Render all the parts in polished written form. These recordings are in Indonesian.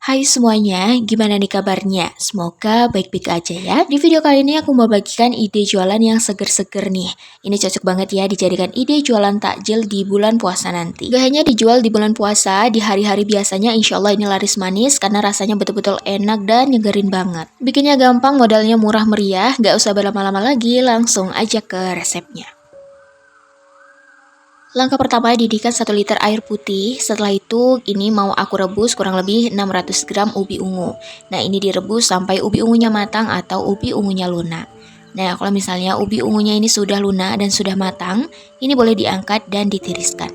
Hai semuanya, gimana nih kabarnya? Semoga baik-baik aja ya. Di video kali ini aku mau bagikan ide jualan yang seger-seger nih. Ini cocok banget ya dijadikan ide jualan takjil di bulan puasa nanti. Gak hanya dijual di bulan puasa, di hari-hari biasanya insya Allah ini laris manis karena rasanya betul-betul enak dan nyegerin banget. Bikinnya gampang, modalnya murah meriah, gak usah berlama-lama lagi, langsung aja ke resepnya. Langkah pertama, didihkan 1 liter air putih. Setelah itu, ini mau aku rebus kurang lebih 600 gram ubi ungu. Nah, ini direbus sampai ubi ungunya matang atau ubi ungunya lunak. Nah, kalau misalnya ubi ungunya ini sudah lunak dan sudah matang, ini boleh diangkat dan ditiriskan.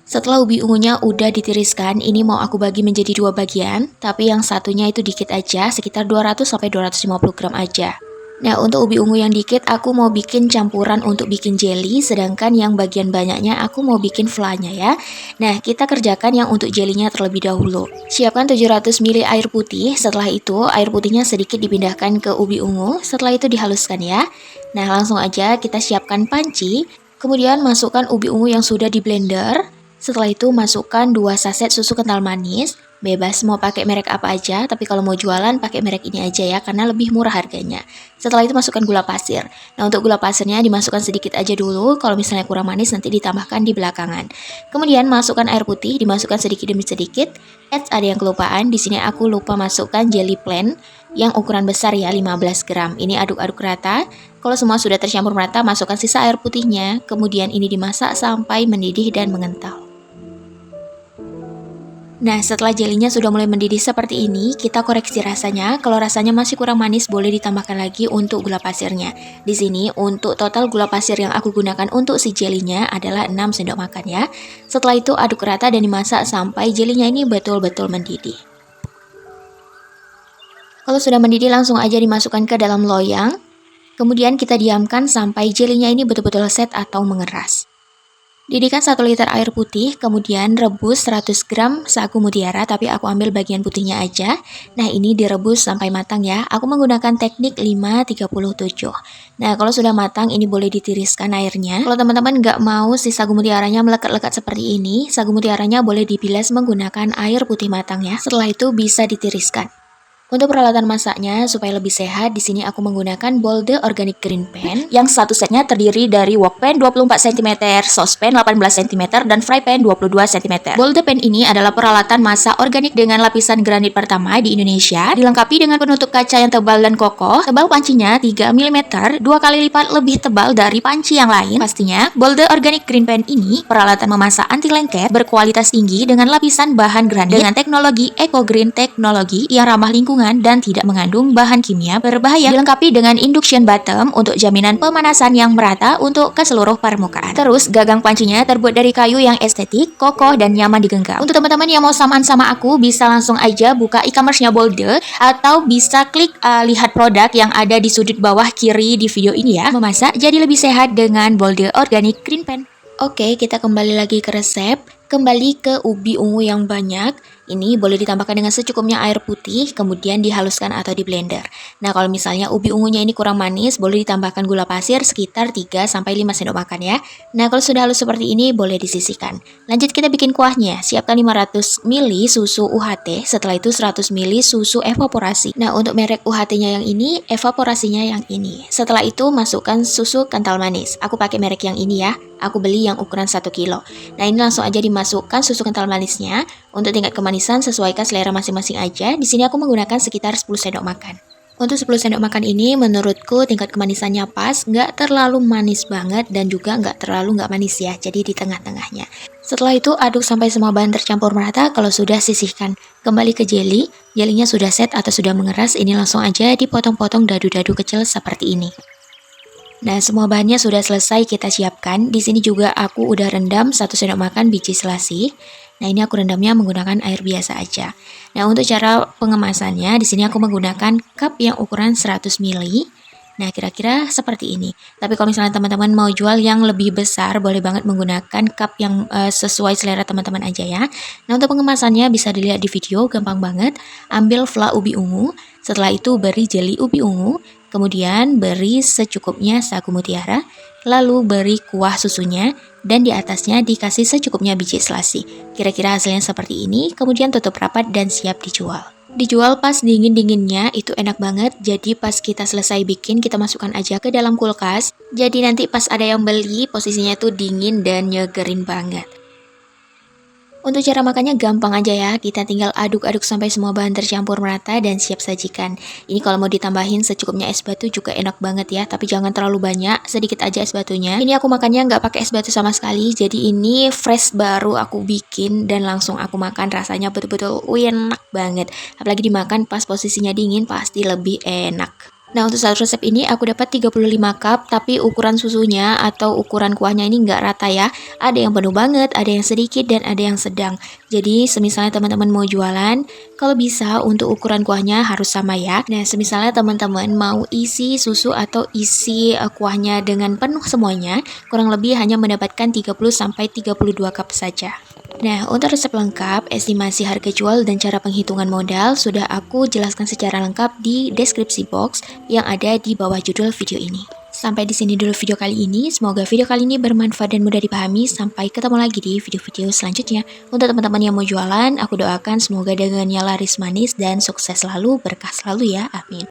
Setelah ubi ungunya udah ditiriskan, ini mau aku bagi menjadi 2 bagian, tapi yang satunya itu dikit aja, sekitar 200-250 gram aja. Nah, untuk ubi ungu yang dikit, aku mau bikin campuran untuk bikin jelly, sedangkan yang bagian banyaknya aku mau bikin flanya ya. Nah, kita kerjakan yang untuk jelinya terlebih dahulu. Siapkan 700 ml air putih, setelah itu air putihnya sedikit dipindahkan ke ubi ungu, setelah itu dihaluskan ya. Nah, langsung aja kita siapkan panci, kemudian masukkan ubi ungu yang sudah di blender. Setelah itu masukkan 2 saset susu kental manis. Bebas mau pakai merek apa aja, tapi kalau mau jualan pakai merek ini aja ya, karena lebih murah harganya. Setelah itu masukkan gula pasir. Nah, untuk gula pasirnya dimasukkan sedikit aja dulu, kalau misalnya kurang manis nanti ditambahkan di belakangan. Kemudian masukkan air putih, dimasukkan sedikit demi sedikit. Ada yang kelupaan, di sini aku lupa masukkan jelly plain yang ukuran besar ya, 15 gram. Ini aduk-aduk rata. Kalau semua sudah tercampur merata, masukkan sisa air putihnya. Kemudian ini dimasak sampai mendidih dan mengental. Nah, setelah jelinya sudah mulai mendidih seperti ini, kita koreksi rasanya. Kalau rasanya masih kurang manis, boleh ditambahkan lagi untuk gula pasirnya. Di sini, untuk total gula pasir yang aku gunakan untuk si jelinya adalah 6 sendok makan ya. Setelah itu aduk rata dan dimasak sampai jelinya ini betul-betul mendidih. Kalau sudah mendidih, langsung aja dimasukkan ke dalam loyang. Kemudian kita diamkan sampai jelinya ini betul-betul set atau mengeras. Didihkan 1 liter air putih, kemudian rebus 100 gram sagu mutiara, tapi aku ambil bagian putihnya aja. Nah, ini direbus sampai matang ya. Aku menggunakan teknik 5-37. Nah, kalau sudah matang, ini boleh ditiriskan airnya. Kalau teman-teman nggak mau si sagu mutiaranya melekat-lekat seperti ini, sagu mutiaranya boleh dibilas menggunakan air putih matang ya. Setelah itu bisa ditiriskan. Untuk peralatan masaknya supaya lebih sehat, di sini aku menggunakan Bolde Organic Green Pan yang satu setnya terdiri dari wok pan 24 cm, saucepan 18 cm, dan fry pan 22 cm. Bolde Pan ini adalah peralatan masak organik dengan lapisan granit pertama di Indonesia, dilengkapi dengan penutup kaca yang tebal dan kokoh. Tebal pancinya 3 mm, 2 kali lipat lebih tebal dari panci yang lain. Pastinya, Bolde Organic Green Pan ini peralatan memasak anti lengket berkualitas tinggi dengan lapisan bahan granit dengan teknologi Eco Green Technology yang ramah lingkungan dan tidak mengandung bahan kimia berbahaya, dilengkapi dengan induction bottom untuk jaminan pemanasan yang merata untuk ke seluruh permukaan. Terus gagang pancinya terbuat dari kayu yang estetik, kokoh, dan nyaman digenggam. Untuk teman-teman yang mau samaan sama aku, bisa langsung aja buka e-commerce-nya Bolde, atau bisa klik lihat produk yang ada di sudut bawah kiri di video ini ya. Memasak jadi lebih sehat dengan Bolde Organic Green Pan. Oke, kita kembali lagi ke resep. Kembali ke ubi ungu yang banyak. Ini boleh ditambahkan dengan secukupnya air putih, kemudian dihaluskan atau di blender. Nah, kalau misalnya ubi ungunya ini kurang manis, boleh ditambahkan gula pasir sekitar 3-5 sendok makan ya. Nah, kalau sudah halus seperti ini, boleh disisihkan. Lanjut kita bikin kuahnya. Siapkan 500 ml susu UHT, setelah itu 100 ml susu evaporasi. Nah, untuk merek UHT-nya yang ini, evaporasinya yang ini. Setelah itu, masukkan susu kental manis. Aku pakai merek yang ini ya. Aku beli yang ukuran 1 kilo. Nah, ini langsung aja dimasukkan susu kental manisnya. Untuk tingkat kemanisan sesuaikan selera masing-masing aja. Di sini aku menggunakan sekitar 10 sendok makan. Untuk 10 sendok makan ini menurutku tingkat kemanisannya pas, nggak terlalu manis banget dan juga nggak terlalu nggak manis ya. Jadi di tengah-tengahnya. Setelah itu aduk sampai semua bahan tercampur merata. Kalau sudah, sisihkan. Kembali ke jelly. Jelinya sudah set atau sudah mengeras. Ini langsung aja dipotong-potong dadu-dadu kecil seperti ini. Nah, semua bahannya sudah selesai kita siapkan. Di sini juga aku udah rendam 1 sendok makan biji selasih. Nah, ini aku rendamnya menggunakan air biasa aja. Nah, untuk cara pengemasannya, di sini aku menggunakan cup yang ukuran 100 ml. Nah, kira-kira seperti ini. Tapi kalau misalnya teman-teman mau jual yang lebih besar, boleh banget menggunakan cup yang sesuai selera teman-teman aja ya. Nah, untuk pengemasannya bisa dilihat di video, gampang banget. Ambil fla ubi ungu, setelah itu beri jeli ubi ungu, kemudian beri secukupnya sagu mutiara, lalu beri kuah susunya, dan di atasnya dikasih secukupnya biji selasi. Kira-kira hasilnya seperti ini, kemudian tutup rapat dan siap dijual. Dijual pas dingin-dinginnya itu enak banget, jadi pas kita selesai bikin kita masukkan aja ke dalam kulkas. Jadi nanti pas ada yang beli posisinya tuh dingin dan nyegerin banget. Untuk cara makannya gampang aja ya, kita tinggal aduk-aduk sampai semua bahan tercampur merata dan siap sajikan. Ini kalau mau ditambahin secukupnya es batu juga enak banget ya, tapi jangan terlalu banyak, sedikit aja es batunya. Ini aku makannya nggak pakai es batu sama sekali, jadi ini fresh baru aku bikin dan langsung aku makan, rasanya betul-betul enak banget. Apalagi dimakan pas posisinya dingin pasti lebih enak. Nah, untuk satu resep ini aku dapat 35 cup, tapi ukuran susunya atau ukuran kuahnya ini nggak rata ya. Ada yang penuh banget, ada yang sedikit, dan ada yang sedang. Jadi, semisalnya teman-teman mau jualan, kalau bisa untuk ukuran kuahnya harus sama ya. Nah, semisalnya teman-teman mau isi susu atau isi kuahnya dengan penuh semuanya, kurang lebih hanya mendapatkan 30-32 cup saja. Nah, untuk resep lengkap, estimasi harga jual dan cara penghitungan modal sudah aku jelaskan secara lengkap di deskripsi box yang ada di bawah judul video ini. Sampai di sini dulu video kali ini. Semoga video kali ini bermanfaat dan mudah dipahami. Sampai ketemu lagi di video-video selanjutnya. Untuk teman-teman yang mau jualan, aku doakan semoga dagangannya laris manis dan sukses selalu, berkah selalu ya. Amin.